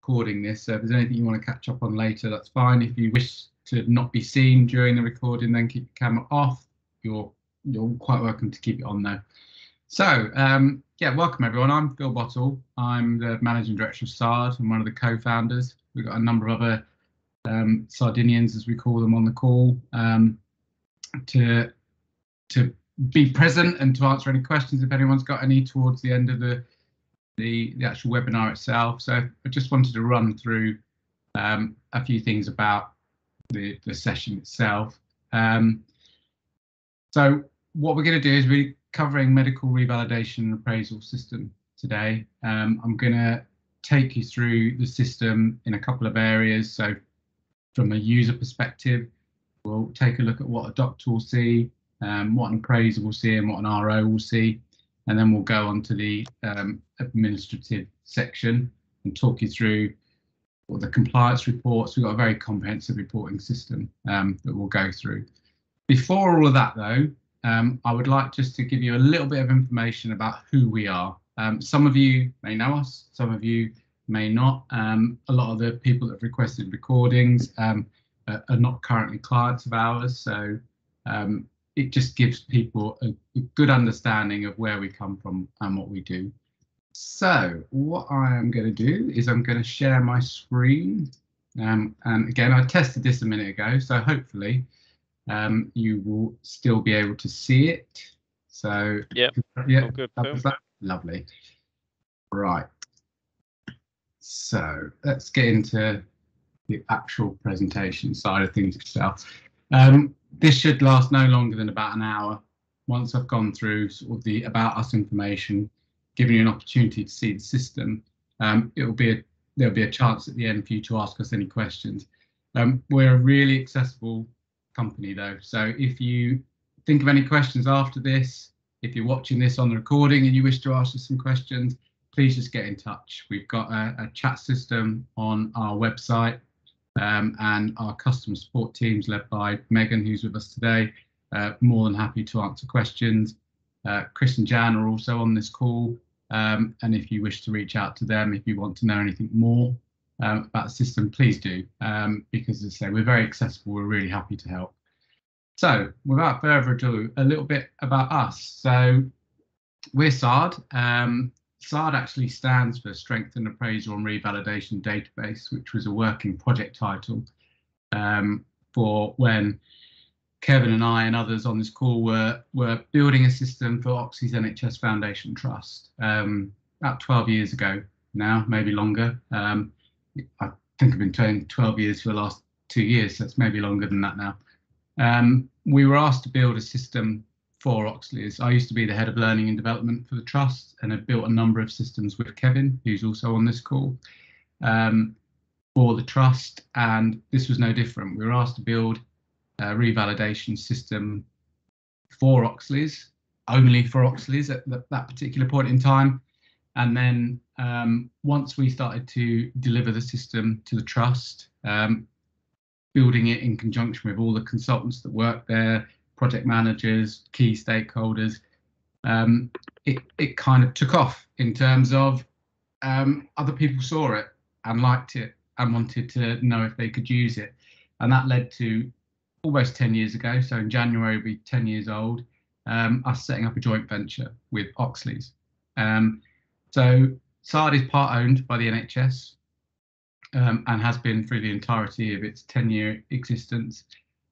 recording this, so if there's anything you want to catch up on later, that's fine. If you wish to not be seen during the recording, then keep your camera off. You're quite welcome to keep it on though. So yeah, welcome everyone. I'm Phil Bottle. I'm the Managing Director of SARD and one of the co-founders. We've got a number of other Sardinians, as we call them, on the call to be present and to answer any questions if anyone's got any towards the end of the actual webinar itself. So I just wanted to run through a few things about the session itself. So what we're going to do is we're covering medical revalidation and appraisal system today. I'm going to take you through the system in a couple of areas. So from a user perspective, we'll take a look at what a doctor will see, what an appraiser will see, and what an RO will see. And then we'll go on to the administrative section and talk you through all the compliance reports. We've got a very comprehensive reporting system that we'll go through. Before all of that, though, I would like just to give you a little bit of information about who we are. Some of you may know us, some of you may not. A lot of the people that have requested recordings are not currently clients of ours, so it just gives people a good understanding of where we come from and what we do. So what I am going to do is I'm going to share my screen. And again, I tested this a minute ago, so hopefully you will still be able to see it. So yeah, all good. Lovely. Right. So let's get into the actual presentation side of things itself. This should last no longer than about an hour. Once I've gone through sort of the about us information, giving you an opportunity to see the system, there'll be a chance at the end for you to ask us any questions. We're a really accessible company though, so if you think of any questions after this, if you're watching this on the recording and you wish to ask us some questions, please just get in touch. We've got a chat system on our website, and our customer support teams led by Megan, who's with us today, more than happy to answer questions. Chris and Jan are also on this call, and if you wish to reach out to them, if you want to know anything more about the system, please do, because as I say, we're very accessible. We're really happy to help. So without further ado, a little bit about us. So we're SARD. SARD actually stands for Strengthened Appraisal and Revalidation Database, which was a working project title for when Kevin and I and others on this call were building a system for Oxley's NHS Foundation Trust about 12 years ago now, maybe longer. I think I've been doing 12 years for the last 2 years, so it's maybe longer than that now. We were asked to build a system for Oxley's. I used to be the head of learning and development for the trust and had built a number of systems with Kevin, who's also on this call, for the trust, and this was no different. We were asked to build a revalidation system for Oxley's, only for Oxley's at that particular point in time. And then once we started to deliver the system to the trust, building it in conjunction with all the consultants that work there, project managers, key stakeholders, it kind of took off in terms of other people saw it and liked it and wanted to know if they could use it. And that led to almost 10 years ago, so in January we'll be 10 years old, us setting up a joint venture with Oxley's. So SARD is part owned by the NHS and has been through the entirety of its 10-year existence.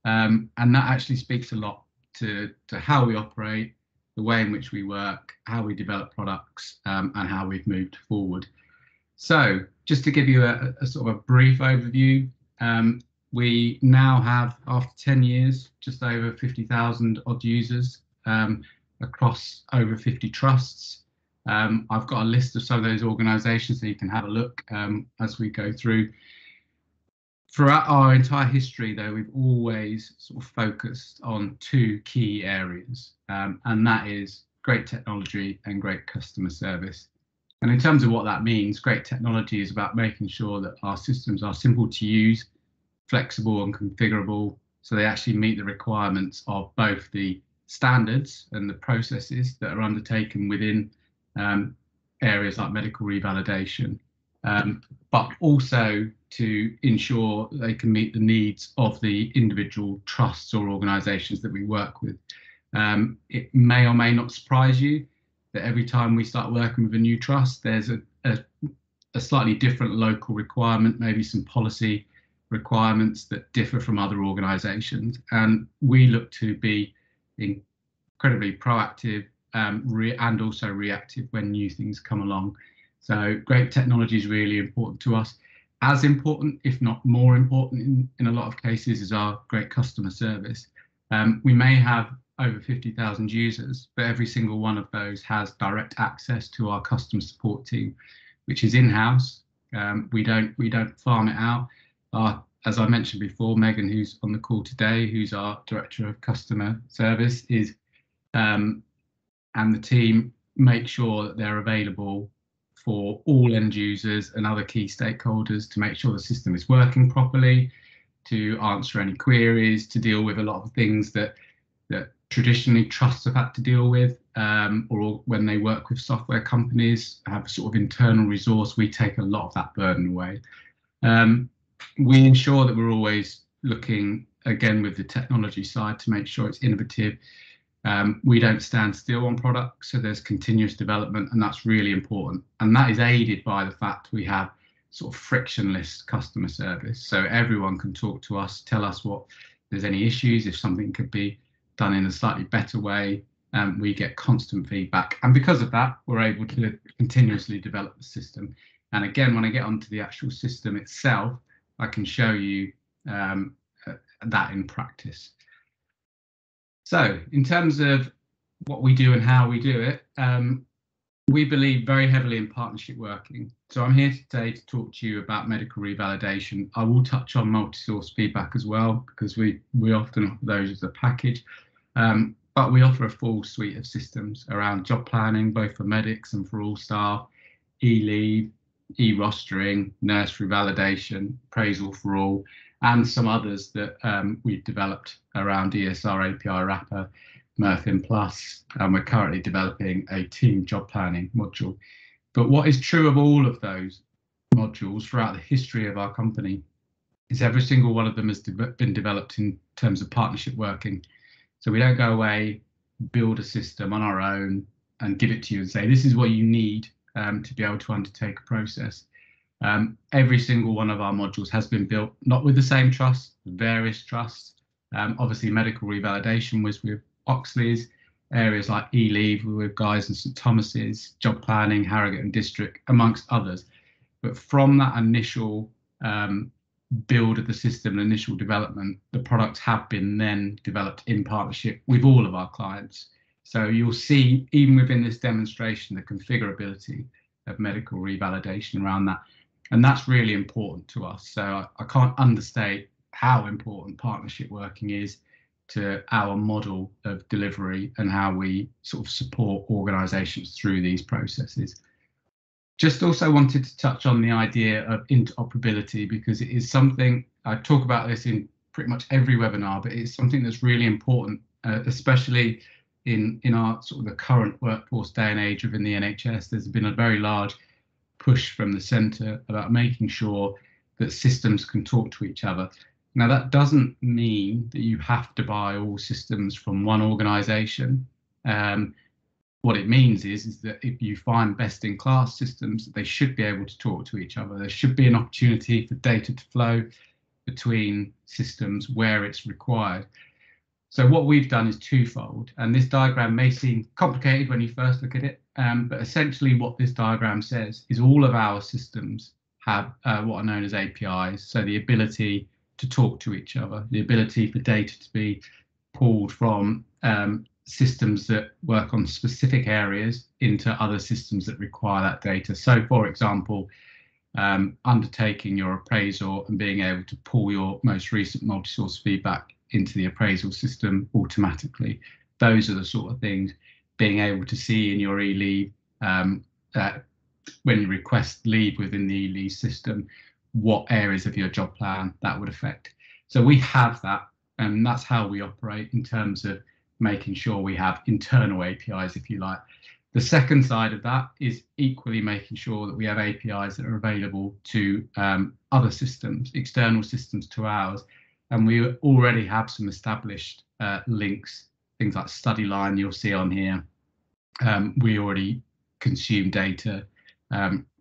And that actually speaks a lot to how we operate, the way in which we work, how we develop products, and how we've moved forward. So just to give you a sort of a brief overview, we now have, after 10 years, just over 50,000 odd users across over 50 trusts. I've got a list of some of those organisations so you can have a look as we go through. Throughout our entire history, though, we've always sort of focused on two key areas, and that is great technology and great customer service. And in terms of what that means, great technology is about making sure that our systems are simple to use, flexible and configurable, so they actually meet the requirements of both the standards and the processes that are undertaken within areas like medical revalidation. but also to ensure they can meet the needs of the individual trusts or organisations that we work with. It may or may not surprise you that every time we start working with a new trust, there's a slightly different local requirement, maybe some policy requirements that differ from other organisations. And we look to be incredibly proactive and also reactive when new things come along. So great technology is really important to us. As important, if not more important in a lot of cases, is our great customer service. We may have over 50,000 users, but every single one of those has direct access to our customer support team, which is in-house. We don't farm it out. As I mentioned before, Megan, who's on the call today, who's our Director of Customer Service, is and the team make sure that they're available for all end users and other key stakeholders to make sure the system is working properly, to answer any queries, to deal with a lot of things that traditionally trusts have had to deal with, or when they work with software companies, have sort of internal resource. We take a lot of that burden away. We ensure that we're always looking, again, with the technology side to make sure it's innovative. We don't stand still on products, so there's continuous development, and that's really important. And that is aided by the fact we have sort of frictionless customer service. So everyone can talk to us, tell us what there's any issues, if something could be done in a slightly better way. We get constant feedback. And because of that, we're able to continuously develop the system. And again, when I get onto the actual system itself, I can show you that in practice. So in terms of what we do and how we do it, we believe very heavily in partnership working. So I'm here today to talk to you about medical revalidation. I will touch on multi-source feedback as well, because we often offer those as a package. But we offer a full suite of systems around job planning, both for medics and for all staff, e-leave, e-rostering, nurse revalidation, appraisal for all, and some others that we've developed around ESR API wrapper, Murphin Plus, and we're currently developing a team job planning module. But what is true of all of those modules throughout the history of our company is every single one of them has been developed in terms of partnership working. So we don't go away, build a system on our own and give it to you and say, this is what you need to be able to undertake a process. Every single one of our modules has been built, not with the same trust, various trusts. Obviously, medical revalidation was with Oxley's, areas like e-leave were with Guy's and St Thomas's, job planning, Harrogate and District, amongst others. But from that initial build of the system, initial development, the products have been then developed in partnership with all of our clients. So you'll see, even within this demonstration, the configurability of medical revalidation around that. And that's really important to us. So I can't understate how important partnership working is to our model of delivery and how we sort of support organisations through these processes. Just also wanted to touch on the idea of interoperability, because it is something, I talk about this in pretty much every webinar, but it's something that's really important, especially in our sort of the current workforce day and age within the NHS. There's been a very large push from the centre about making sure that systems can talk to each other. Now, that doesn't mean that you have to buy all systems from one organisation. What it means is that if you find best-in-class systems, they should be able to talk to each other. There should be an opportunity for data to flow between systems where it's required. So what we've done is twofold, and this diagram may seem complicated when you first look at it, but essentially what this diagram says is all of our systems have what are known as APIs, so the ability to talk to each other, the ability for data to be pulled from systems that work on specific areas into other systems that require that data. So, for example, undertaking your appraisal and being able to pull your most recent multi-source feedback into the appraisal system automatically. Those are the sort of things. Being able to see in your e-leave, when you request leave within the e-leave system, what areas of your job plan that would affect. So we have that, and that's how we operate in terms of making sure we have internal APIs, if you like. The second side of that is equally making sure that we have APIs that are available to other systems, external systems to ours. And we already have some established links, things like StudyLine you'll see on here. We already consume data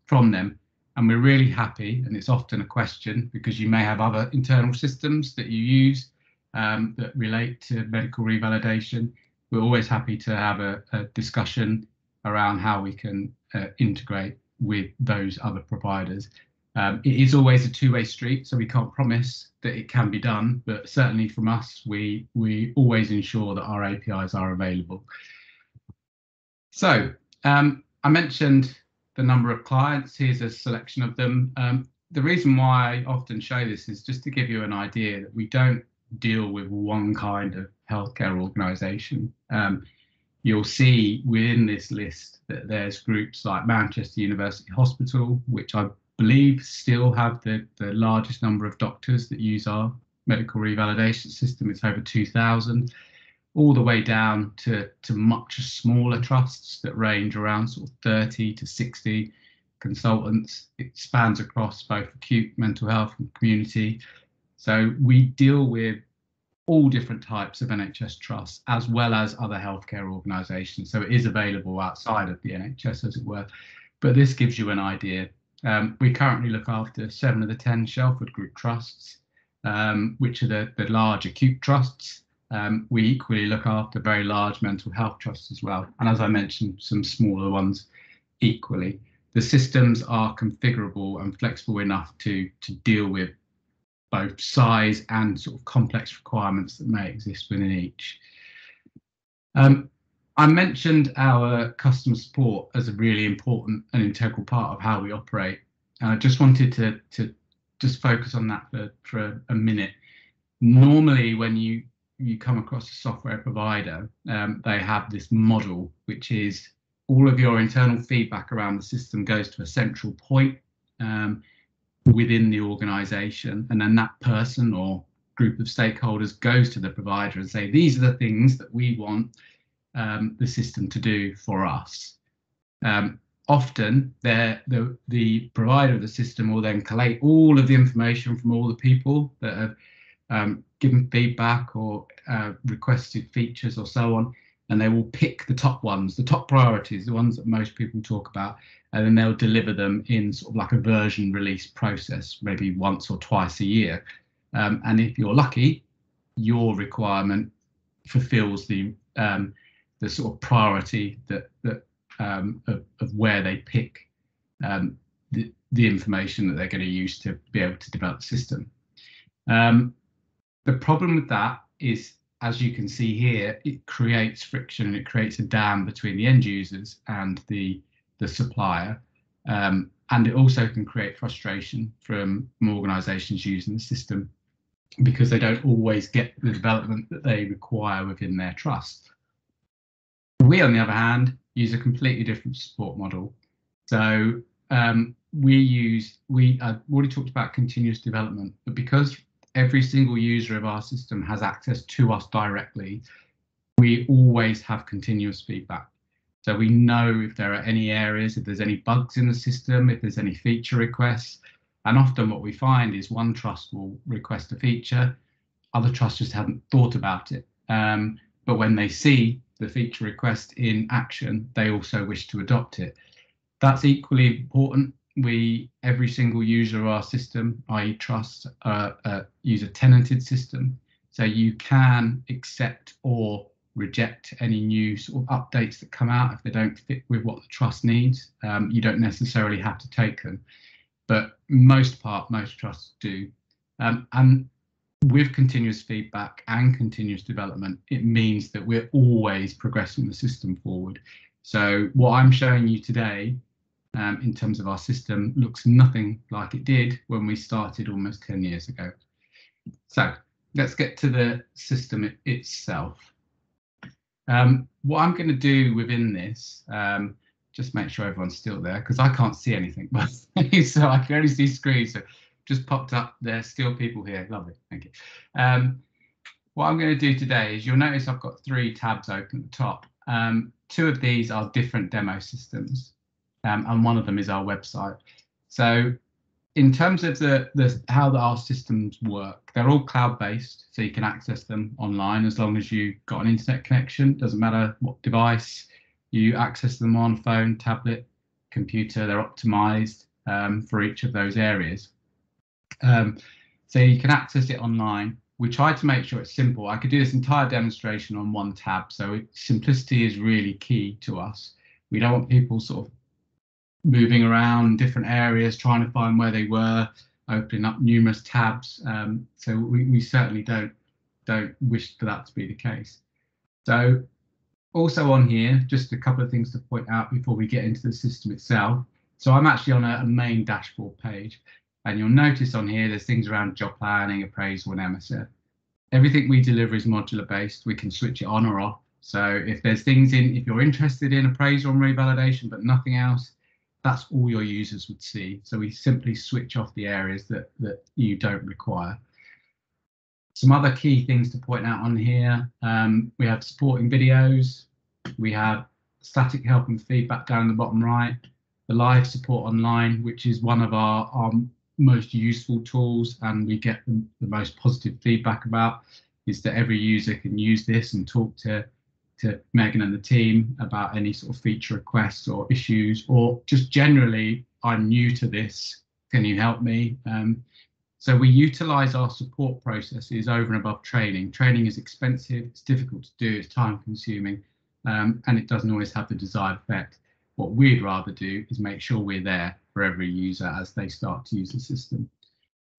from them. And we're really happy, and it's often a question because you may have other internal systems that you use that relate to medical revalidation. We're always happy to have a discussion around how we can integrate with those other providers. It is always a two-way street, so we can't promise that it can be done, but certainly from us, we always ensure that our APIs are available. So I mentioned the number of clients. Here's a selection of them. The reason why I often show this is just to give you an idea that we don't deal with one kind of healthcare organisation. You'll see within this list that there's groups like Manchester University Hospital, which I believe still have the largest number of doctors that use our medical revalidation system. It's over 2,000. All the way down to much smaller trusts that range around sort of 30 to 60 consultants. It spans across both acute mental health and community. So we deal with all different types of NHS trusts as well as other healthcare organisations. So it is available outside of the NHS, as it were. But this gives you an idea. We currently look after 7 of the 10 Shelford Group trusts, which are the large acute trusts. We equally look after very large mental health trusts as well. And as I mentioned, some smaller ones equally. The systems are configurable and flexible enough to deal with both size and sort of complex requirements that may exist within each. I mentioned our customer support as a really important and integral part of how we operate. And I just wanted to just focus on that for a minute. Normally, when you come across a software provider, they have this model, which is all of your internal feedback around the system goes to a central point within the organisation, and then that person or group of stakeholders goes to the provider and say, these are the things that we want the system to do for us. Often the provider of the system will then collate all of the information from all the people that have given feedback or requested features or so on, and they will pick the top ones, the top priorities, the ones that most people talk about, and then they'll deliver them in sort of like a version release process, maybe once or twice a year. And if you're lucky, your requirement fulfills the sort of priority of where they pick the information that they're going to use to be able to develop the system. The problem with that is, as you can see here, it creates friction and it creates a dam between the end users and the supplier. And it also can create frustration from organisations using the system because they don't always get the development that they require within their trust. We, on the other hand, use a completely different support model. So I've already talked about continuous development, but because every single user of our system has access to us directly, we always have continuous feedback. So we know if there are any areas, if there's any bugs in the system, if there's any feature requests. And often what we find is one trust will request a feature, other trusts just haven't thought about it. But when they see the feature request in action, they also wish to adopt it. That's equally important. Every single user of our system, i.e. trusts, use a tenanted system. So you can accept or reject any new sort of updates that come out if they don't fit with what the trust needs. You don't necessarily have to take them, but most trusts do. And with continuous feedback and continuous development, it means that we're always progressing the system forward. So what I'm showing you today in terms of our system looks nothing like it did when we started almost 10 years ago. So let's get to the system itself. What I'm going to do within this, just make sure everyone's still there because I can't see anything, so I can only see screens. So just popped up, there's still people here. Lovely, thank you. What I'm going to do today is you'll notice I've got 3 tabs open at the top. two of these are different demo systems, and one of them is our website. So in terms of how our systems work, they're all cloud-based, so you can access them online as long as you've got an internet connection. Doesn't matter what device you access them on, phone, tablet, computer, they're optimized for each of those areas. So you can access it online. We try to make sure it's simple. I could do this entire demonstration on one tab, so simplicity is really key to us. We don't want people sort of moving around different areas, trying to find where they were, opening up numerous tabs. So we certainly don't wish for that to be the case. So also on here, just a couple of things to point out before we get into the system itself. So I'm actually on a main dashboard page, and you'll notice on here there's things around job planning, appraisal, and MSF. Everything we deliver is modular based. We can switch it on or off. So if there's things if you're interested in appraisal and revalidation but nothing else, that's all your users would see. So we simply switch off the areas that you don't require. Some other key things to point out on here, we have supporting videos, we have static help and feedback down in the bottom right, the live support online, which is one of our most useful tools, and we get the most positive feedback about, is that every user can use this and talk to Megan and the team about any sort of feature requests or issues, or just generally, I'm new to this, can you help me? So we utilize our support processes over and above training. Training is expensive, it's difficult to do, it's time consuming, and it doesn't always have the desired effect. What we'd rather do is make sure we're there for every user as they start to use the system.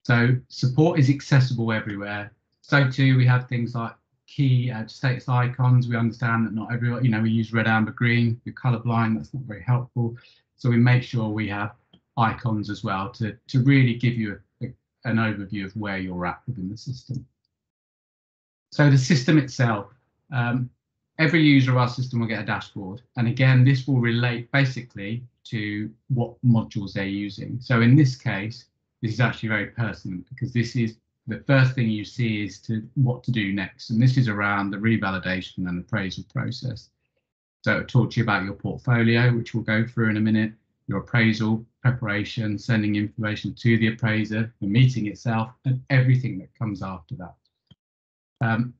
So support is accessible everywhere. So too, we have things like key status icons. We understand that not everyone, we use red, amber, green. You're colorblind, that's not very helpful. So we make sure we have icons as well to really give you an overview of where you're at within the system. So the system itself, every user of our system will get a dashboard. And again, this will relate basically to what modules they're using. So in this case, this is actually very pertinent because this is the first thing you see is what to do next. And this is around the revalidation and appraisal process. So it'll talk to you about your portfolio, which we'll go through in a minute, your appraisal, preparation, sending information to the appraiser, the meeting itself, and everything that comes after that.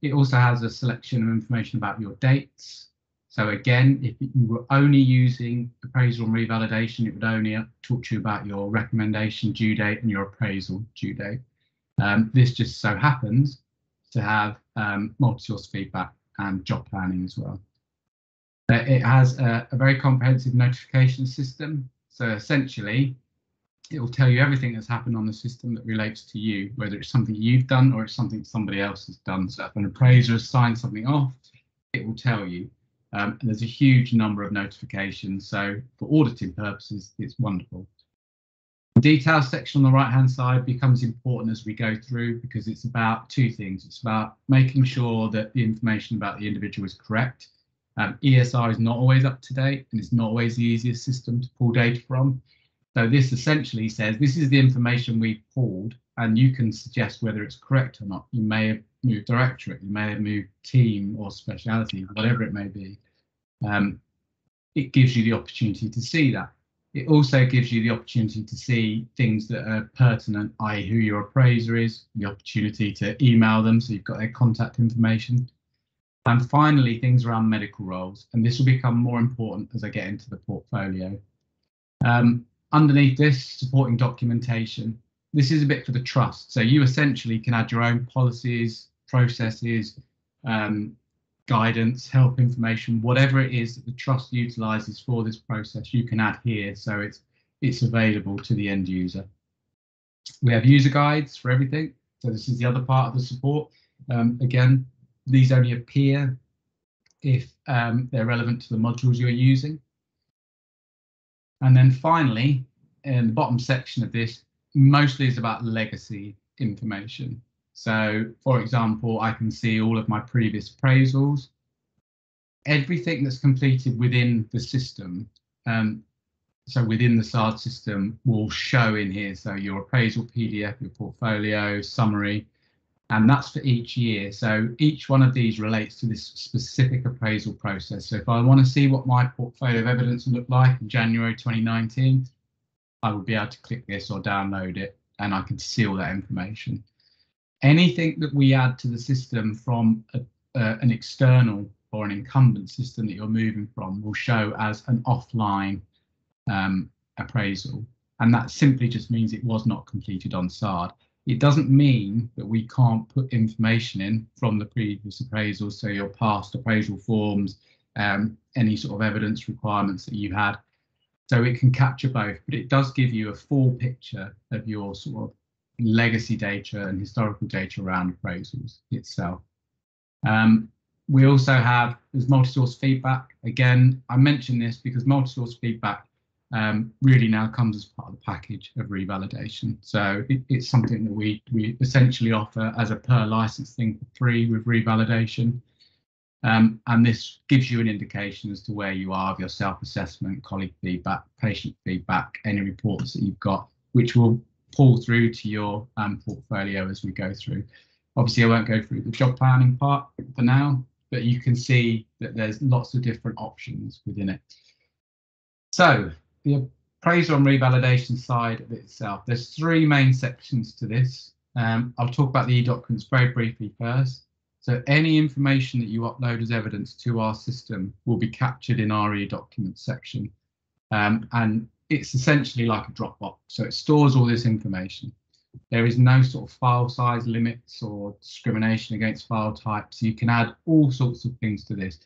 It also has a selection of information about your dates. So again, if you were only using appraisal and revalidation, it would only talk to you about your recommendation due date and your appraisal due date. This just so happens to have multi-source feedback and job planning as well. It has a very comprehensive notification system. So essentially, it will tell you everything that's happened on the system that relates to you, whether it's something you've done or it's something somebody else has done. So if an appraiser has signed something off, it will tell you. And there's a huge number of notifications. So for auditing purposes, it's wonderful. The details section on the right-hand side becomes important as we go through because it's about two things. It's about making sure that the information about the individual is correct. ESR is not always up to date and it's not always the easiest system to pull data from. So this essentially says this is the information we've pulled and you can suggest whether it's correct or not. You may have moved directorate, you may have moved team or speciality, whatever it may be. It gives you the opportunity to see that. It also gives you the opportunity to see things that are pertinent, i.e. who your appraiser is, the opportunity to email them so you've got their contact information. And finally, things around medical roles, and this will become more important as I get into the portfolio. Underneath this, supporting documentation. This is a bit for the trust. So you essentially can add your own policies, processes, guidance, help information, whatever it is that the trust utilizes for this process, you can add here so it's available to the end user. We have user guides for everything. So this is the other part of the support. Again, these only appear if they're relevant to the modules you're using. And then finally, in the bottom section of this, mostly is about legacy information. So, for example, I can see all of my previous appraisals, everything that's completed within the system. So within the SARD system will show in here. So your appraisal PDF, your portfolio, summary, And that's for each year. So each one of these relates to this specific appraisal process. So if I want to see what my portfolio of evidence looked like in January 2019, I would be able to click this or download it, and I can see all that information. Anything that we add to the system from an external or an incumbent system that you're moving from will show as an offline appraisal, and that simply just means it was not completed on SARD. It doesn't mean that we can't put information in from the previous appraisals, so your past appraisal forms, any sort of evidence requirements that you had. So it can capture both, but it does give you a full picture of your sort of legacy data and historical data around appraisals itself. We also have, there's multi-source feedback. Again, I mention this because multi-source feedback really now comes as part of the package of revalidation. So it's something that we essentially offer as a per license thing for free with revalidation. And this gives you an indication as to where you are of your self-assessment, colleague feedback, patient feedback, any reports that you've got, which will pull through to your portfolio as we go through. Obviously, I won't go through the job planning part for now, but you can see that there's lots of different options within it. So the appraisal and revalidation side of it itself, there's three main sections to this. I'll talk about the e-documents very briefly first. So any information that you upload as evidence to our system will be captured in our e-documents section. And it's essentially like a Dropbox. So it stores all this information. There is no sort of file size limits or discrimination against file types. You can add all sorts of things to this.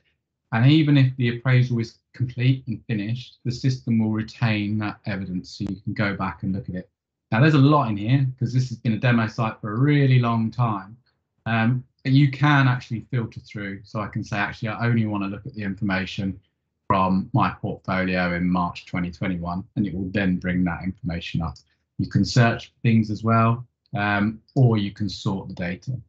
And even if the appraisal is complete and finished, the system will retain that evidence so you can go back and look at it. Now, there's a lot in here because this has been a demo site for a really long time. But you can actually filter through. So I can say, actually, I only want to look at the information from my portfolio in March 2021, and it will then bring that information up. You can search things as well, or you can sort the data.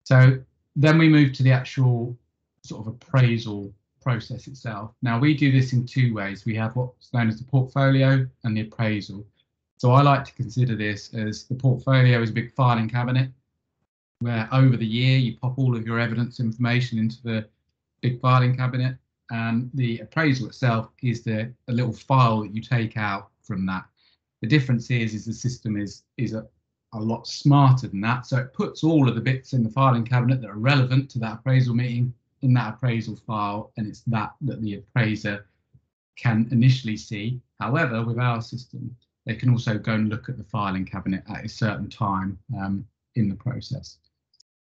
So then we move to the actual sort of appraisal process itself. Now, we do this in two ways. We have what's known as the portfolio and the appraisal. So I like to consider this as the portfolio is a big filing cabinet, where over the year you pop all of your evidence information into the big filing cabinet, and the appraisal itself is a little file that you take out from that. The difference is the system is a lot smarter than that. So it puts all of the bits in the filing cabinet that are relevant to that appraisal meeting in that appraisal file, and it's that the appraiser can initially see. However, with our system, they can also go and look at the filing cabinet at a certain time in the process.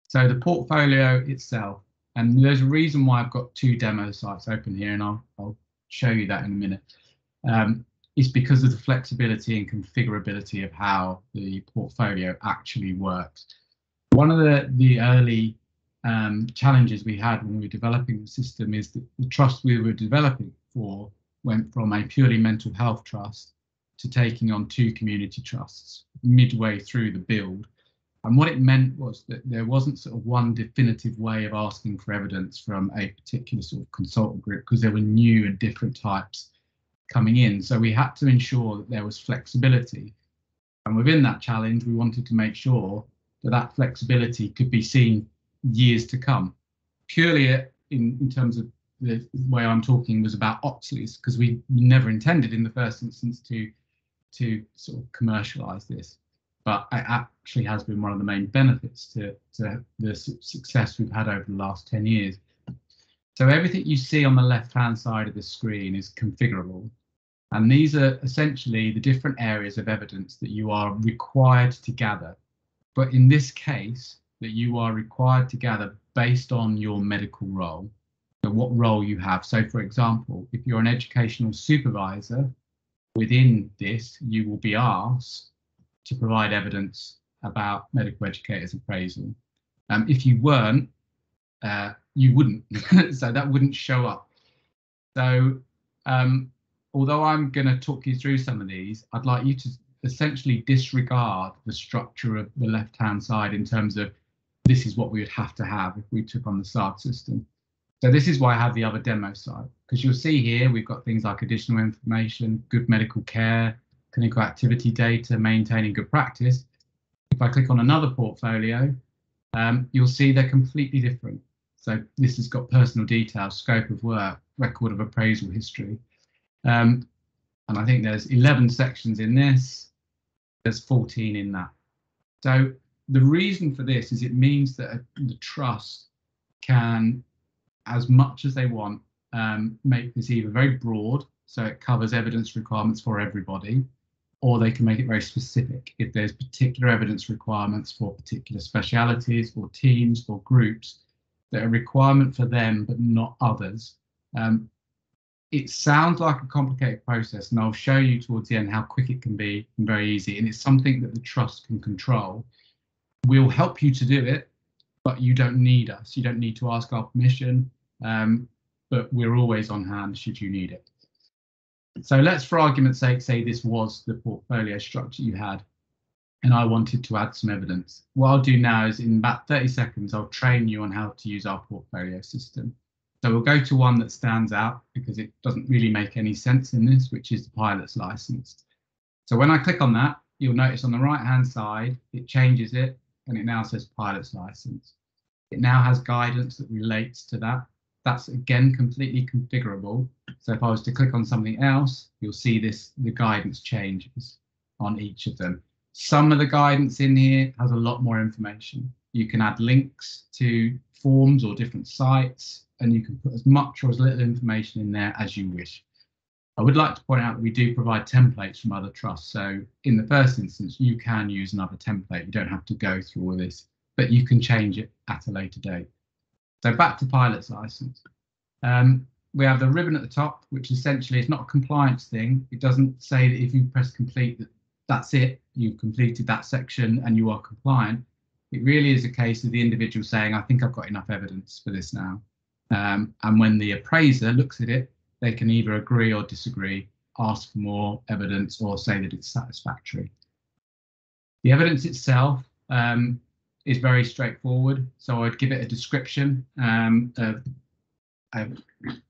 So the portfolio itself, and there's a reason why I've got two demo sites open here, and I'll show you that in a minute. Is because of the flexibility and configurability of how the portfolio actually works. One of the early challenges we had when we were developing the system is that the trust we were developing for went from a purely mental health trust to taking on two community trusts midway through the build. And what it meant was that there wasn't sort of one definitive way of asking for evidence from a particular sort of consultant group, because there were new and different types coming in. So we had to ensure that there was flexibility. And within that challenge, we wanted to make sure that that flexibility could be seen years to come. Purely in terms of the way I'm talking was about Oxleys, because we never intended in the first instance to sort of commercialize this. But it actually has been one of the main benefits to the success we've had over the last 10 years. So everything you see on the left-hand side of the screen is configurable. And these are essentially the different areas of evidence that you are required to gather. But in this case, that you are required to gather based on your medical role, so what role you have. So for example, if you're an educational supervisor, within this, you will be asked to provide evidence about medical educators appraisal. If you weren't, you wouldn't, so that wouldn't show up. So although I'm going to talk you through some of these, I'd like you to essentially disregard the structure of the left-hand side in terms of this is what we would have to have if we took on the SARD system. So this is why I have the other demo side, because you'll see here we've got things like additional information, good medical care, clinical activity data, maintaining good practice. If I click on another portfolio, you'll see they're completely different. So this has got personal details, scope of work, record of appraisal history. And I think there's 11 sections in this, there's 14 in that. So the reason for this is it means that the trust can, as much as they want, make this either very broad, so it covers evidence requirements for everybody, or they can make it very specific if there's particular evidence requirements for particular specialities or teams or groups that are a requirement for them but not others. It sounds like a complicated process, and I'll show you towards the end how quick it can be and very easy, and it's something that the trust can control. We'll help you to do it, but you don't need us. You don't need to ask our permission, but we're always on hand should you need it. So let's, for argument's sake, say this was the portfolio structure you had, and I wanted to add some evidence. What I'll do now is in about 30 seconds, I'll train you on how to use our portfolio system. So we'll go to one that stands out because it doesn't really make any sense in this, which is the pilot's license. So when I click on that, you'll notice on the right-hand side, it changes it, and it now says pilot's license. It now has guidance that relates to that. That's again completely configurable. So if I was to click on something else, you'll see the guidance changes on each of them. Some of the guidance in here has a lot more information. You can add links to forms or different sites, and you can put as much or as little information in there as you wish. I would like to point out that we do provide templates from other trusts. So in the first instance, you can use another template. You don't have to go through all this, but you can change it at a later date. So back to pilot's license. We have the ribbon at the top, which essentially is not a compliance thing. It doesn't say that if you press complete, that's it, you've completed that section and you are compliant. It really is a case of the individual saying, I think I've got enough evidence for this now. And when the appraiser looks at it, they can either agree or disagree, ask for more evidence, or say that it's satisfactory. The evidence itself is very straightforward. So I'd give it a description of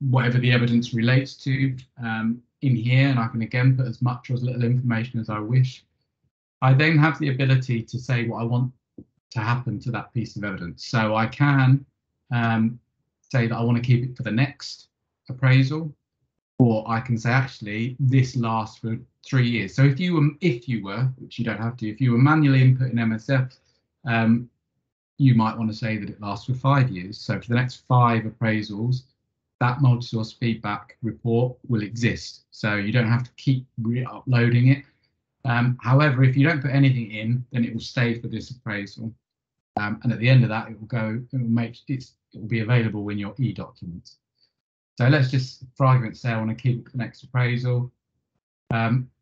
whatever the evidence relates to in here, and I can again put as much or as little information as I wish. I then have the ability to say what I want to happen to that piece of evidence. So I can say that I want to keep it for the next appraisal, or I can say actually this lasts for 3 years. So if you were, which you don't have to, if you were manually inputting MSF, you might want to say that it lasts for 5 years. So for the next 5 appraisals, that multi-source feedback report will exist. So you don't have to keep re-uploading it. However, if you don't put anything in, then it will stay for this appraisal. And at the end of that, it will be available in your e-documents. So let's just, for argument's sake, I want to keep it for the next appraisal.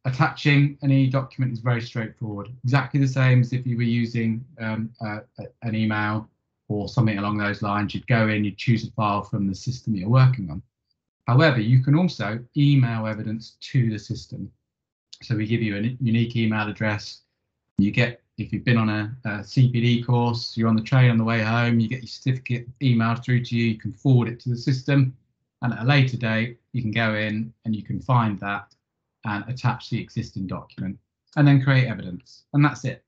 Attaching an e-document is very straightforward, exactly the same as if you were using an email or something along those lines. You'd go in, you'd choose a file from the system you're working on. However, you can also email evidence to the system. So we give you a unique email address. You get, if you've been on a CPD course, you're on the train on the way home, you get your certificate emailed through to you, you can forward it to the system, and at a later date, you can go in and you can find that and attach the existing document and then create evidence. And that's it.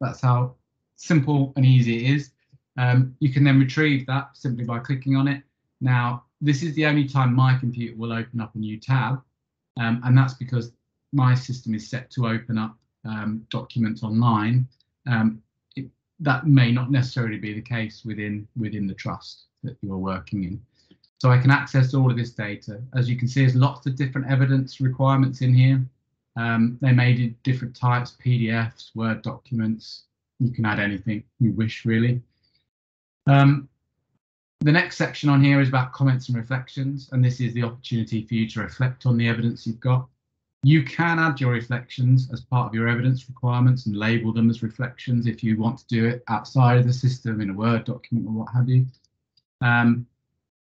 That's how simple and easy it is. You can then retrieve that simply by clicking on it. Now, this is the only time my computer will open up a new tab, and that's because my system is set to open up documents online. That may not necessarily be the case within the trust that you're working in. So I can access all of this data. As you can see, there's lots of different evidence requirements in here. They may do different types, PDFs, Word documents. You can add anything you wish, really. The next section on here is about comments and reflections, and this is the opportunity for you to reflect on the evidence you've got. You can add your reflections as part of your evidence requirements and label them as reflections if you want to do it outside of the system in a Word document or what have you.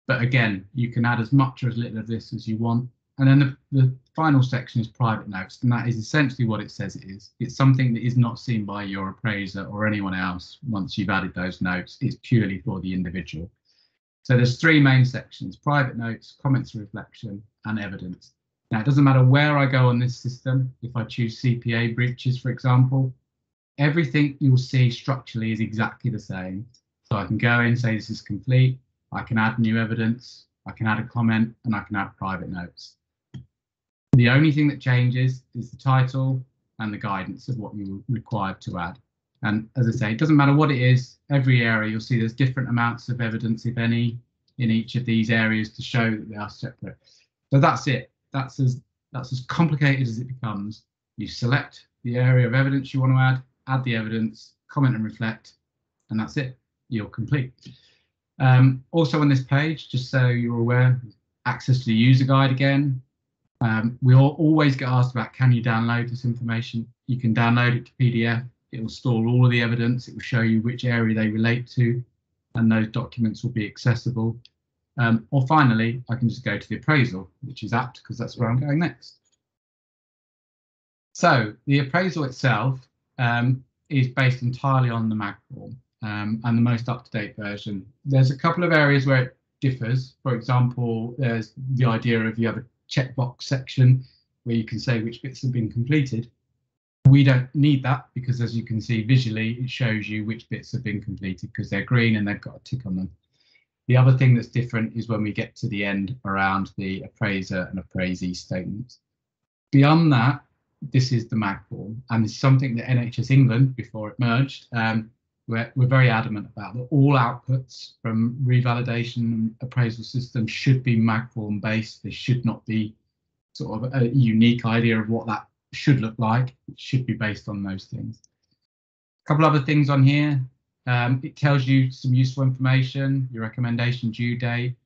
But again, you can add as much or as little of this as you want. And then the final section is private notes, and that is essentially what it says it is. It's something that is not seen by your appraiser or anyone else once you've added those notes. It's purely for the individual. So there's 3 main sections: private notes, comments and reflection, and evidence. Now, it doesn't matter where I go on this system. If I choose CPA breaches, for example, everything you'll see structurally is exactly the same. So I can go in, say this is complete, I can add new evidence, I can add a comment, and I can add private notes. The only thing that changes is the title and the guidance of what you're required to add. And as I say, it doesn't matter what it is, every area you'll see there's different amounts of evidence, if any, in each of these areas to show that they are separate. So that's it. That's as complicated as it becomes. You select the area of evidence you want to add the evidence, comment and reflect, and that's it. You're complete. Also on this page, just so you're aware, access to the user guide again. We always get asked about, can you download this information? You can download it to PDF. It will store all of the evidence. It will show you which area they relate to, and those documents will be accessible. Or finally, I can just go to the appraisal, which is apt because that's where I'm going next. So the appraisal itself is based entirely on the MAG form and the most up-to-date version. There's a couple of areas where it differs. For example, there's the idea of you have a checkbox section where you can say which bits have been completed. We don't need that because, as you can see visually, it shows you which bits have been completed because they're green and they've got a tick on them. The other thing that's different is when we get to the end around the appraiser and appraisee statements. Beyond that, this is the MAG form, and it's something that NHS England, before it merged, we're very adamant about that all outputs from revalidation and appraisal systems should be MAG form based. There should not be sort of a unique idea of what that should look like. It should be based on those things. A couple other things on here. It tells you some useful information, your recommendation due date,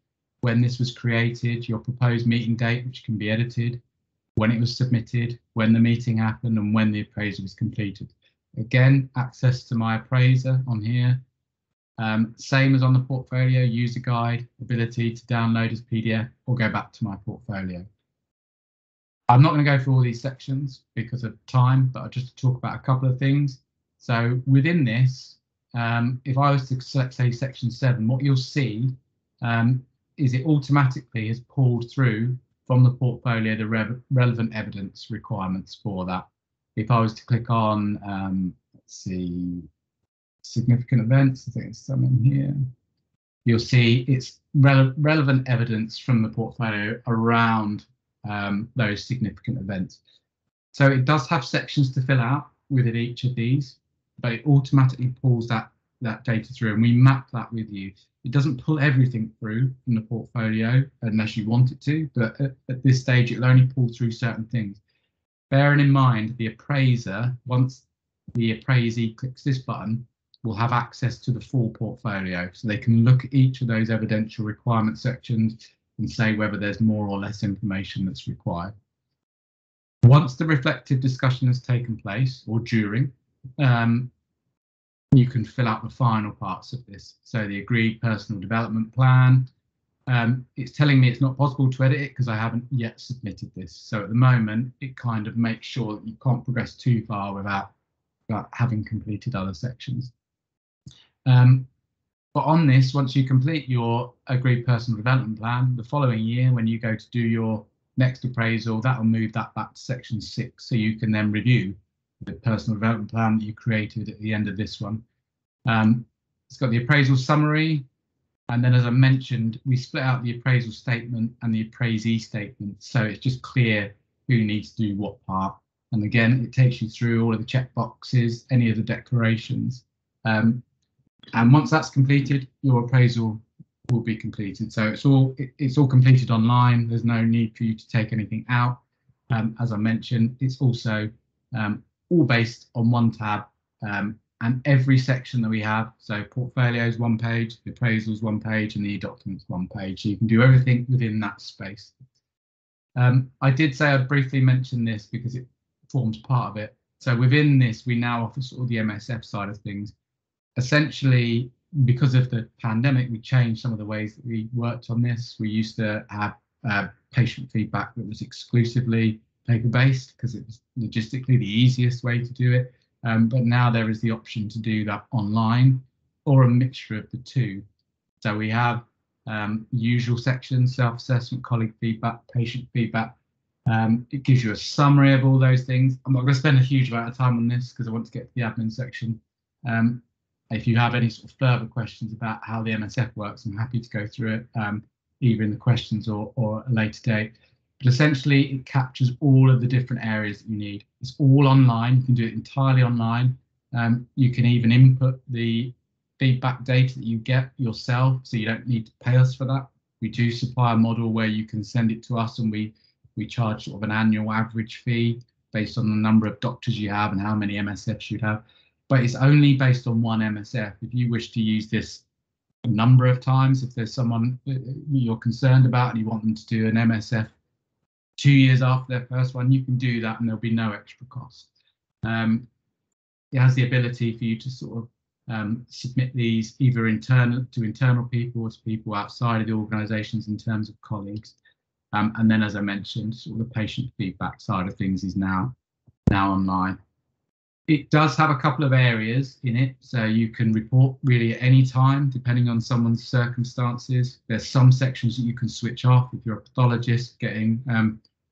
when this was created, your proposed meeting date, which can be edited, when it was submitted, when the meeting happened, and when the appraisal was completed. Again, access to my appraiser on here. Same as on the portfolio, user guide, ability to download as PDF or go back to my portfolio. I'm not going to go through all these sections because of time, but I'll just talk about a couple of things. So within this, if I was to select, say, section 7, what you'll see is it automatically has pulled through from the portfolio the relevant evidence requirements for that. If I was to click on, let's see, significant events, I think it's some in here, you'll see it's relevant evidence from the portfolio around those significant events. So it does have sections to fill out within each of these, but it automatically pulls that data through, and we map that with you. It doesn't pull everything through from the portfolio unless you want it to, but at this stage it'll only pull through certain things. Bearing in mind, the appraiser, once the appraisee clicks this button, will have access to the full portfolio, so they can look at each of those evidential requirement sections and say whether there's more or less information that's required. Once the reflective discussion has taken place, or during, you can fill out the final parts of this. So the agreed personal development plan. It's telling me it's not possible to edit it because I haven't yet submitted this. So at the moment, it kind of makes sure that you can't progress too far without having completed other sections. But on this, once you complete your agreed personal development plan, the following year, when you go to do your next appraisal, that will move that back to section 6. So you can then review the personal development plan that you created at the end of this one. It's got the appraisal summary. And then, as I mentioned, we split out the appraisal statement and the appraisee statement. So it's just clear who needs to do what part. And again, it takes you through all of the check boxes, any of the declarations. And once that's completed, your appraisal will be completed. So it's all completed online. There's no need for you to take anything out. As I mentioned, it's also all based on one tab, and every section that we have, so portfolios 1 page, the appraisals 1 page, and the documents 1 page. So you can do everything within that space. I did say I'd briefly mention this because it forms part of it. So within this, we now offer sort of the MSF side of things. Essentially, because of the pandemic, we changed some of the ways that we worked on this. We used to have patient feedback that was exclusively paper-based because it was logistically the easiest way to do it. But now there is the option to do that online or a mixture of the two. So we have usual sections, self-assessment, colleague feedback, patient feedback, It gives you a summary of all those things. I'm not going to spend a huge amount of time on this because I want to get to the admin section. If you have any sort of further questions about how the MSF works, I'm happy to go through it, either in the questions or a later date. But essentially, it captures all of the different areas that you need. It's all online. You can do it entirely online. You can even input the feedback data that you get yourself, so you don't need to pay us for that. We do supply a model where you can send it to us, and we charge sort of an annual average fee based on the number of doctors you have and how many MSFs you'd have. But it's only based on one MSF. If you wish to use this a number of times, if there's someone you're concerned about and you want them to do an MSF 2 years after their first one, you can do that and there'll be no extra cost. It has the ability for you to sort of submit these either to internal people or to people outside of the organisations in terms of colleagues. And then, as I mentioned, sort of the patient feedback side of things is now online. It does have a couple of areas in it, so you can report really at any time, depending on someone's circumstances. There's some sections that you can switch off. If you're a pathologist, getting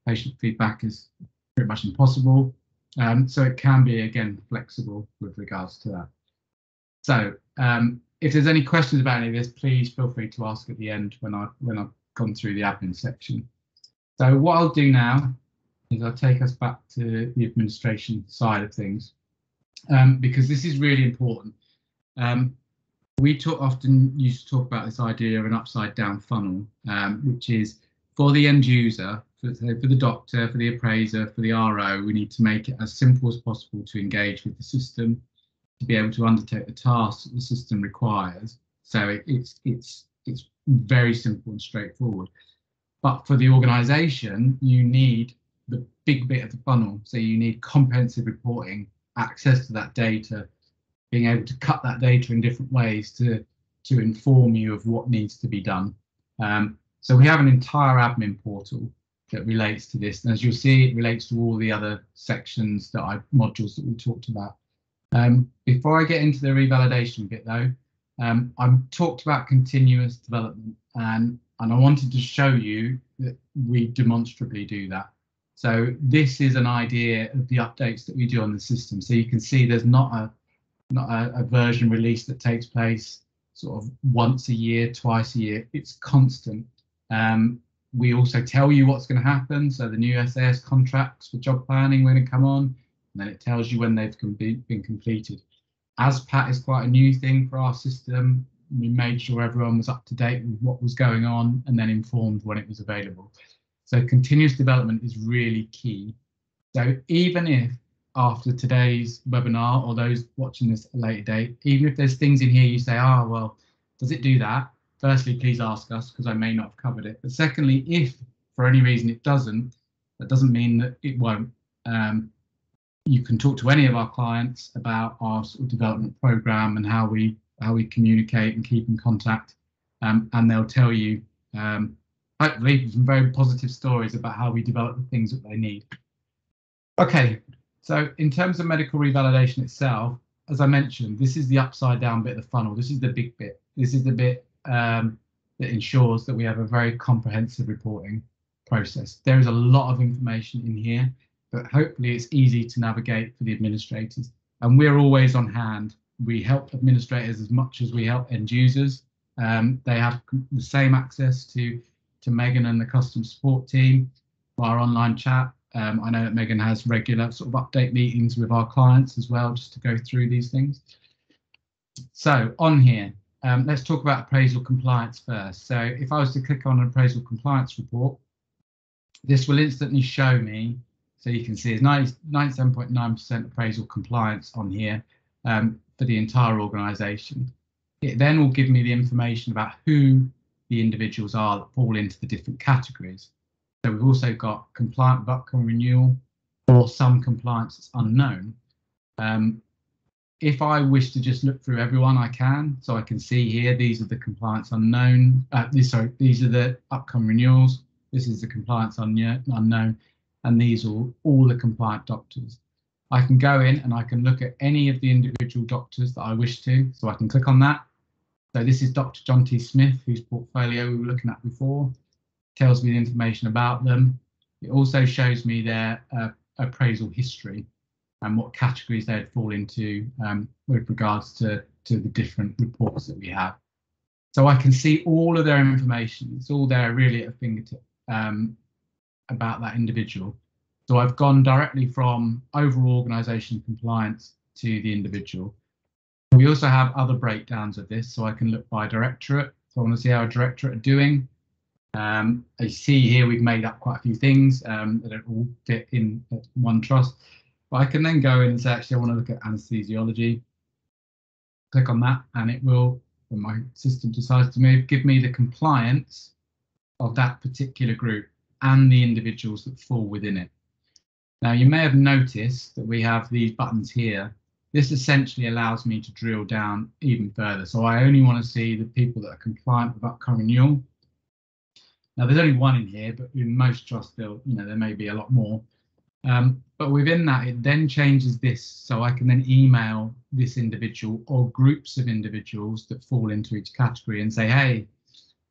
patient feedback is pretty much impossible. So it can be, again, flexible with regards to that. So if there's any questions about any of this, please feel free to ask at the end when I've gone through the admin section. So what I'll do now is I'll take us back to the administration side of things, because this is really important. We often used to talk about this idea of an upside down funnel, which is for the end user, for the doctor, for the appraiser, for the RO, we need to make it as simple as possible to engage with the system, to be able to undertake the tasks that the system requires. So it's very simple and straightforward. But for the organisation, you need the big bit of the funnel. So you need comprehensive reporting, access to that data, being able to cut that data in different ways to inform you of what needs to be done. So we have an entire admin portal that relates to this. And as you'll see, it relates to all the other sections modules that we talked about. Before I get into the revalidation bit though, I've talked about continuous development, and I wanted to show you that we demonstrably do that. So this is an idea of the updates that we do on the system. So you can see there's not a version release that takes place sort of once a year, twice a year. It's constant. We also tell you what's going to happen. So the new SAS contracts for job planning when it come on, and then it tells you when they've been completed. ASPAT is quite a new thing for our system. We made sure everyone was up to date with what was going on and then informed when it was available. So continuous development is really key. So even if after today's webinar, or those watching this at a later date, even if there's things in here you say, oh, well, does it do that? Firstly, please ask us, because I may not have covered it. But secondly, if for any reason it doesn't, that doesn't mean that it won't. You can talk to any of our clients about our sort of development program and how we communicate and keep in contact, and they'll tell you hopefully some very positive stories about how we develop the things that they need. Okay, so in terms of medical revalidation itself, as I mentioned, this is the upside down bit of the funnel. This is the big bit. This is the bit that ensures that we have a very comprehensive reporting process. There is a lot of information in here, but hopefully it's easy to navigate for the administrators. And we're always on hand. We help administrators as much as we help end users. They have the same access to Megan and the customer support team, our online chat. I know that Megan has regular sort of update meetings with our clients as well, just to go through these things. So on here, let's talk about appraisal compliance first. So if I was to click on an appraisal compliance report, this will instantly show me, so you can see it's 97.9% appraisal compliance on here for the entire organisation. It then will give me the information about who the individuals are that fall into the different categories. So we've also got compliant with upcoming renewal, or some compliance that's unknown. If I wish to just look through everyone, I can. So I can see here, these are the compliance unknown. These are the upcoming renewals. This is the compliance unknown, and these are all the compliant doctors. I can go in and I can look at any of the individual doctors that I wish to. So I can click on that. So this is Dr. John T. Smith, whose portfolio we were looking at before. Tells me the information about them. It also shows me their appraisal history and what categories they'd fall into with regards to the different reports that we have. So I can see all of their information. It's all there really at a fingertip about that individual. So I've gone directly from overall organisation compliance to the individual. We also have other breakdowns of this, so I can look by directorate. So I want to see how a directorate are doing. As you see here, we've made up quite a few things that don't all fit in one trust. But I can then go in and say, actually, I want to look at anaesthesiology. Click on that, and it will, when my system decides to move, give me the compliance of that particular group and the individuals that fall within it. Now, you may have noticed that we have these buttons here. This essentially allows me to drill down even further. So I only want to see the people that are compliant with upcoming renewal. Now, there's only one in here, but in most trusts, there may be a lot more. But within that, it then changes this, so I can then email this individual or groups of individuals that fall into each category and say, hey,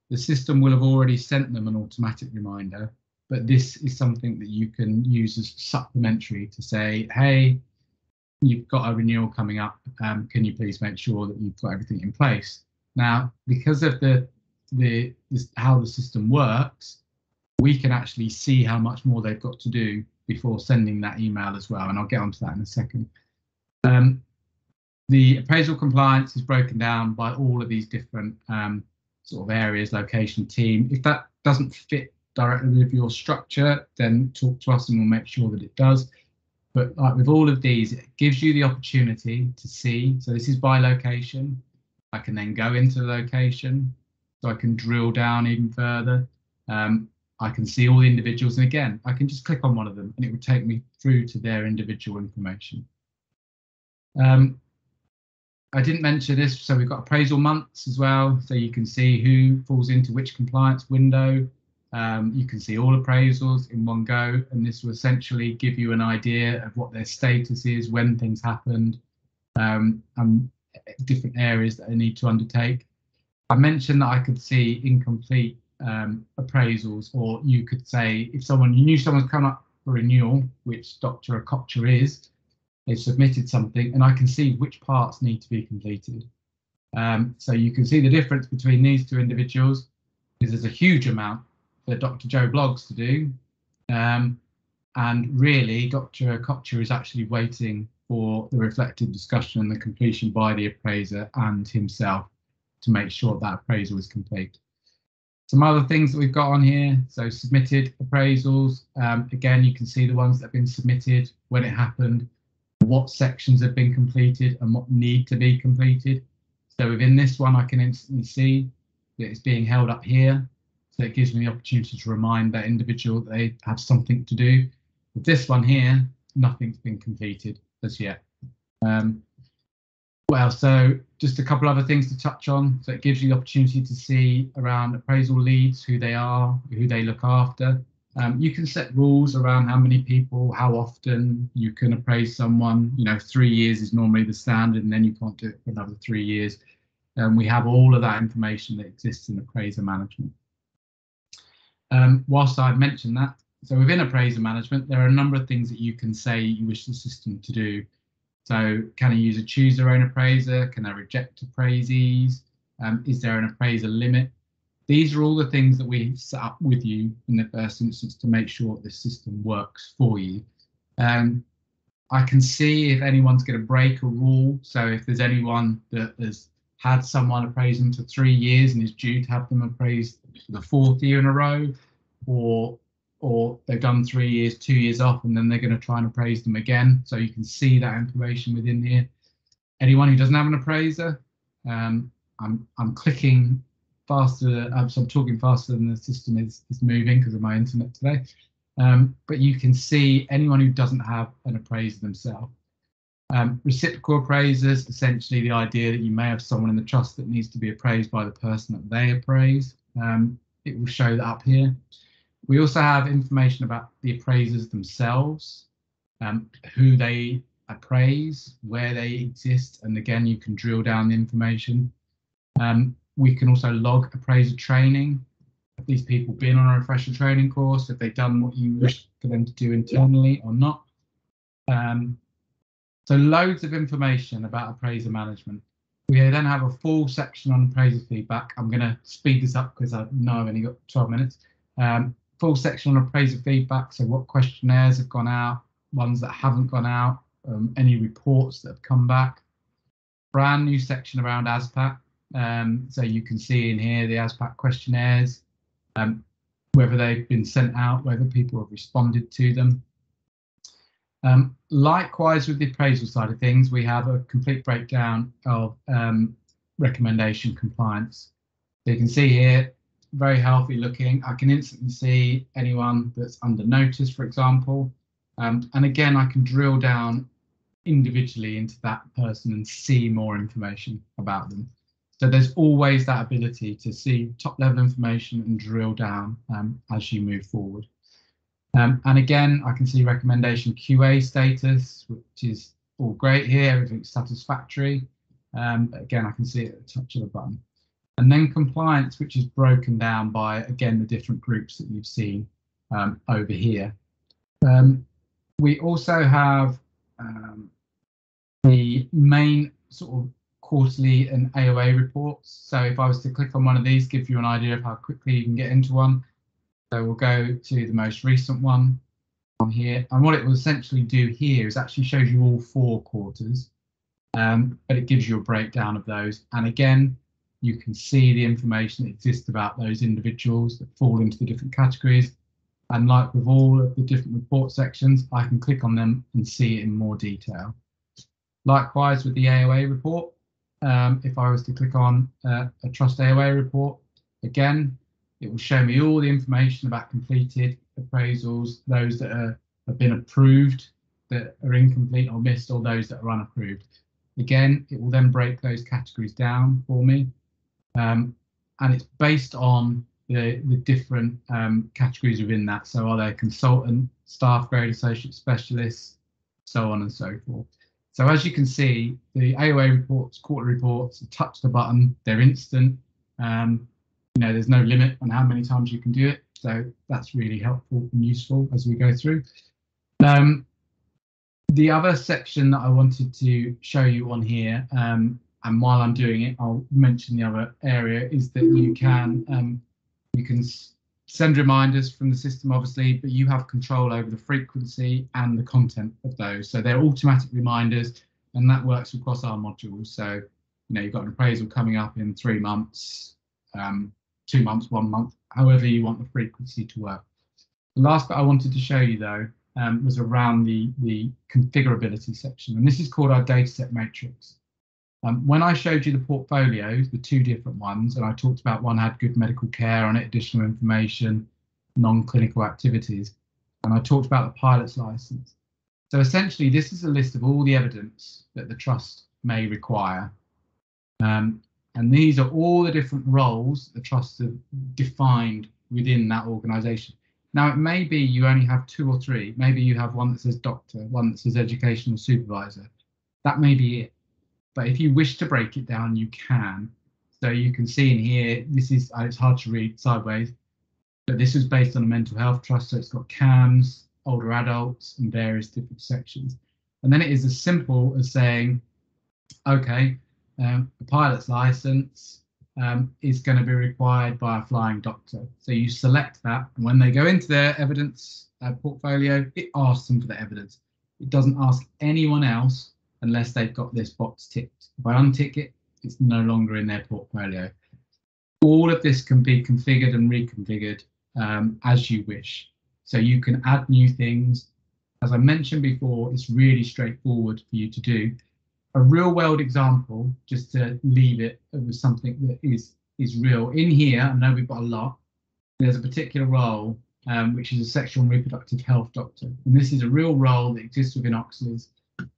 the system will have already sent them an automatic reminder, but this is something that you can use as supplementary to say, hey, you've got a renewal coming up. Can you please make sure that you've got everything in place? Now, because of how the system works, we can actually see how much more they've got to do before sending that email as well, and I'll get onto that in a second. The appraisal compliance is broken down by all of these different sort of areas, location, team. If that doesn't fit directly with your structure, then talk to us and we'll make sure that it does. But like with all of these, it gives you the opportunity to see. So this is by location. I can then go into the location, so I can drill down even further. I can see all the individuals, and again, I can just click on one of them and it would take me through to their individual information. I didn't mention this, so we've got appraisal months as well, so you can see who falls into which compliance window. You can see all appraisals in one go, and this will essentially give you an idea of what their status is, when things happened, and different areas that they need to undertake. I mentioned that I could see incomplete appraisals, or you could say if you knew someone's come up for renewal, which Dr. Akocha is, they've submitted something, and I can see which parts need to be completed. So you can see the difference between these two individuals is there's a huge amount for Dr. Joe Bloggs to do, and really Dr. Akocha is actually waiting for the reflective discussion and the completion by the appraiser and himself to make sure that appraisal is complete. Some other things that we've got on here, so submitted appraisals, again you can see the ones that have been submitted, when it happened, what sections have been completed and what need to be completed. So within this one I can instantly see that it's being held up here, so it gives me the opportunity to remind that individual that they have something to do. With this one here, nothing's been completed as yet. Well, so just a couple other things to touch on. So it gives you the opportunity to see around appraisal leads, who they are, who they look after. You can set rules around how many people, how often you can appraise someone. 3 years is normally the standard, and then you can't do it for another 3 years. We have all of that information that exists in Appraisal Management. Whilst I've mentioned that, so within Appraisal Management, there are a number of things that you can say you wish the system to do. So can a user choose their own appraiser? Can they reject appraisees? Is there an appraiser limit? These are all the things that we set up with you in the first instance to make sure the system works for you. I can see if anyone's going to break a rule. So if there's anyone that has had someone appraise them for 3 years and is due to have them appraised for the 4th year in a row, or they've done 3 years, 2 years off, and then they're going to try and appraise them again. So you can see that information within here. Anyone who doesn't have an appraiser, I'm clicking faster, so I'm talking faster than the system is moving because of my internet today. But you can see anyone who doesn't have an appraiser themselves. Reciprocal appraisers, essentially the idea that you may have someone in the trust that needs to be appraised by the person that they appraise. It will show that up here. We also have information about the appraisers themselves, who they appraise, where they exist, and again you can drill down the information. We can also log appraiser training. Have these people been on a refresher training course? Have they done what you wish for them to do internally or not? So loads of information about appraisal management. We then have a full section on appraisal feedback. I'm going to speed this up because I know I've only got 12 minutes. Full section on appraisal feedback, so what questionnaires have gone out, ones that haven't gone out, any reports that have come back. Brand new section around ASPAC, so you can see in here the ASPAC questionnaires, whether they've been sent out, whether people have responded to them. Likewise, with the appraisal side of things, we have a complete breakdown of recommendation compliance. So you can see here, very healthy looking. I can instantly see anyone that's under notice, for example. And again, I can drill down individually into that person and see more information about them. So there's always that ability to see top level information and drill down as you move forward. And again, I can see recommendation QA status, which is all great here, everything's satisfactory. But again, I can see it at the touch of the button. And then compliance, which is broken down by, again, the different groups that you've seen over here. We also have the main sort of quarterly and AOA reports. So if I was to click on one of these, give you an idea of how quickly you can get into one. So we'll go to the most recent one on here. And what it will essentially do here is actually shows you all 4 quarters, but it gives you a breakdown of those. And again, you can see the information that exists about those individuals that fall into the different categories. And like with all of the different report sections, I can click on them and see it in more detail. Likewise with the AOA report, if I was to click on a Trust AOA report, again, it will show me all the information about completed appraisals, those that have been approved, that are incomplete or missed, or those that are unapproved. Again, it will then break those categories down for me. And it's based on the different categories within that. So are they consultant, staff grade, associate specialists, so on and so forth. So as you can see, the AOA reports, quarterly reports, touch the button, they're instant. You know, there's no limit on how many times you can do it. So that's really helpful and useful as we go through. The other section that I wanted to show you on here, and while I'm doing it, I'll mention the other area, is that you can send reminders from the system, obviously, but you have control over the frequency and the content of those. So they're automatic reminders, and that works across our modules. So, you know, you've got an appraisal coming up in 3 months, 2 months, 1 month, however you want the frequency to work. The last bit I wanted to show you, though, was around the configurability section, and this is called our dataset matrix. When I showed you the portfolios, the 2 different ones, and I talked about one had good medical care on it, additional information, non-clinical activities, and I talked about the pilot's license. So essentially, this is a list of all the evidence that the trust may require. And these are all the different roles the trusts have defined within that organisation. Now, it may be you only have 2 or 3. Maybe you have one that says doctor, one that says educational supervisor. That may be it. But if you wish to break it down, you can. So you can see in here, this is, it's hard to read sideways, but this is based on a mental health trust. So it's got CAMS, older adults, and various different sections. And then it is as simple as saying, okay, the pilot's license is going to be required by a flying doctor. So you select that, and when they go into their evidence portfolio, it asks them for the evidence. It doesn't ask anyone else unless they've got this box ticked. If I untick it, it's no longer in their portfolio. All of this can be configured and reconfigured as you wish. So you can add new things. As I mentioned before, it's really straightforward for you to do. A real world example, just to leave it with something that is real. In here, I know we've got a lot. There's a particular role, which is a sexual and reproductive health doctor. And this is a real role that exists within Oxley's,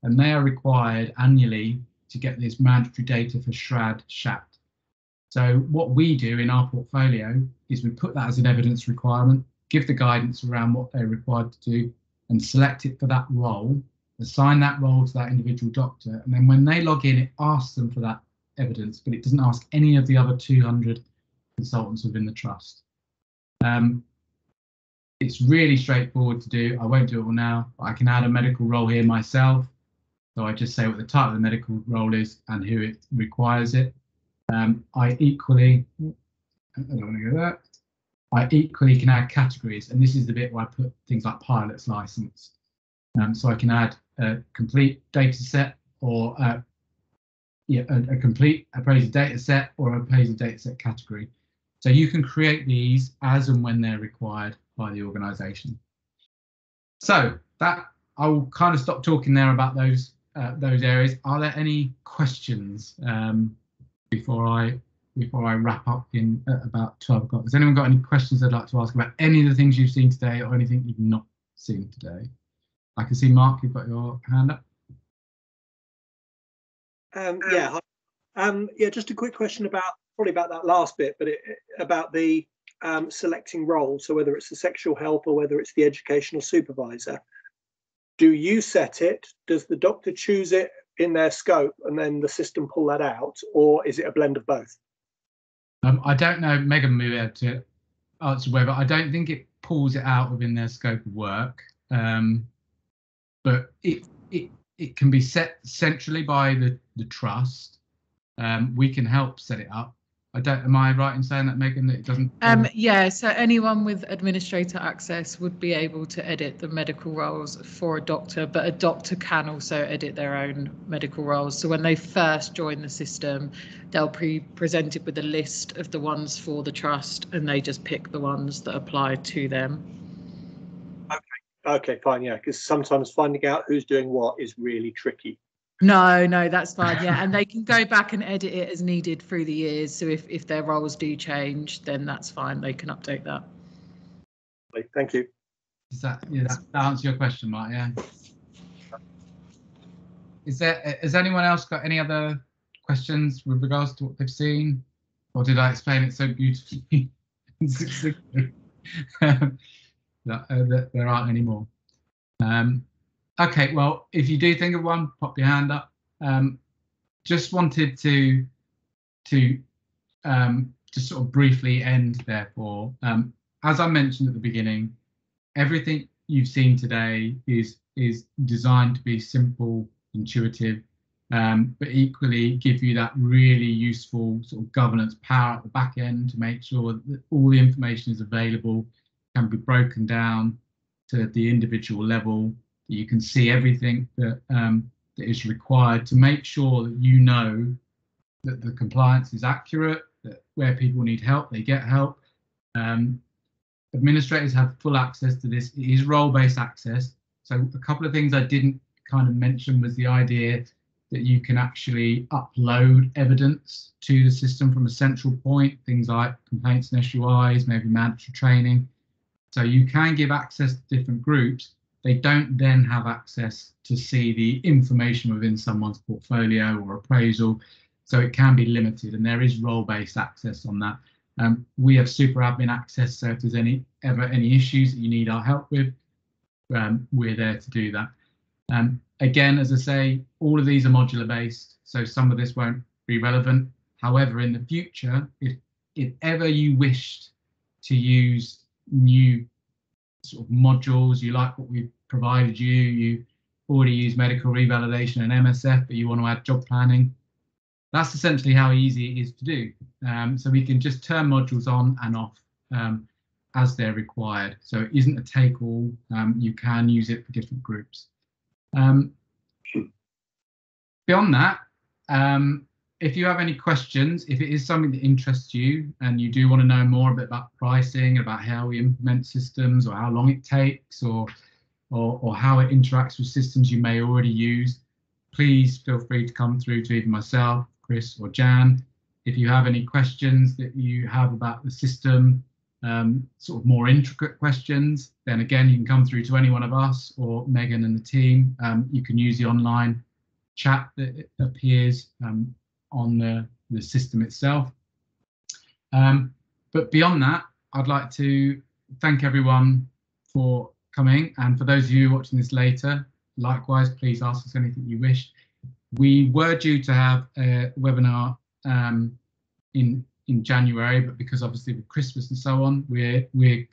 and they are required annually to get this mandatory data for SARD. So what we do in our portfolio is we put that as an evidence requirement, give the guidance around what they're required to do, and select it for that role, assign that role to that individual doctor, and then when they log in, it asks them for that evidence, but it doesn't ask any of the other 200 consultants within the trust. It's really straightforward to do. I won't do it all now, but I can add a medical role here myself. So I just say what the title of the medical role is and who it requires it. I equally, I don't want to go there. I equally can add categories, and this is the bit where I put things like pilot's license. So I can add a complete data set or a complete appraisal data set or appraisal data set category. So you can create these as and when they're required by the organisation. So that I will kind of stop talking there about those areas. Are there any questions before I wrap up in about 12 o'clock? Has anyone got any questions they'd like to ask about any of the things you've seen today or anything you've not seen today? I can see Mark, you've got your hand up. Yeah, just a quick question about that last bit, but about the selecting role. So whether it's the sexual help or whether it's the educational supervisor, do you set it? Does the doctor choose it in their scope and then the system pull that out, or is it a blend of both? I don't know. Megan may be able to answer whether. I don't think it pulls it out within their scope of work, but it can be set centrally by the trust. We can help set it up. Am I right in saying that, Megan, that it doesn't? Yeah, so anyone with administrator access would be able to edit the medical roles for a doctor, but a doctor can also edit their own medical roles. So when they first join the system, they'll be presented with a list of the ones for the trust, and they just pick the ones that apply to them. Okay, fine, yeah, because sometimes finding out who's doing what is really tricky. No, that's fine, yeah, and they can go back and edit it as needed through the years. So if their roles do change, then that's fine, they can update that. Thank you. Does that answer your question, Mark? Yeah. Has anyone else got any other questions with regards to what they've seen, or did I explain it so beautifully and succinctly that there aren't any more? Okay, well, if you do think of one, pop your hand up. Just wanted to just sort of briefly end, therefore. As I mentioned at the beginning, everything you've seen today is designed to be simple, intuitive, but equally give you that really useful sort of governance power at the back end to make sure that all the information is available, can be broken down to the individual level. You can see everything that is required to make sure that you know that the compliance is accurate, that where people need help, they get help. Administrators have full access to this. It is role-based access. So a couple of things I didn't kind of mention was the idea that you can actually upload evidence to the system from a central point, things like complaints and SUIs, maybe mandatory training. So you can give access to different groups. They don't then have access to see the information within someone's portfolio or appraisal, so it can be limited, and there is role-based access on that. We have super admin access, so if there's any issues that you need our help with, we're there to do that. Again, as I say, all of these are modular based, so some of this won't be relevant. However, in the future, if ever you wished to use new sort of modules, you like what we've provided you already use medical revalidation and MSF, but you want to add job planning, that's essentially how easy it is to do. So we can just turn modules on and off as they're required. So it isn't a take-all. You can use it for different groups. Beyond that, if you have any questions, if it is something that interests you and you do want to know more a bit about pricing, about how we implement systems or how long it takes or how it interacts with systems you may already use, please feel free to come through to either myself, Chris or Jan. If you have any questions that you have about the system, sort of more intricate questions, then again, you can come through to any one of us or Megan and the team. You can use the online chat that appears on the system itself. But beyond that, I'd like to thank everyone for coming, and for those of you watching this later, likewise, please ask us anything you wish. We were due to have a webinar in in January, but because obviously with Christmas and so on,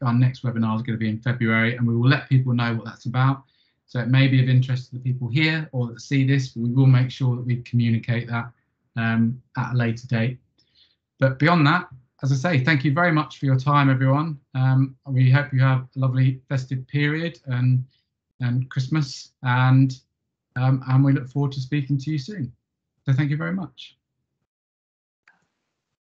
our next webinar is going to be in February, and we will let people know what that's about. So it may be of interest to the people here or that see this, but we will make sure that we communicate that at a later date. But beyond that, as I say, thank you very much for your time, everyone. We hope you have a lovely festive period and Christmas, and we look forward to speaking to you soon. So thank you very much.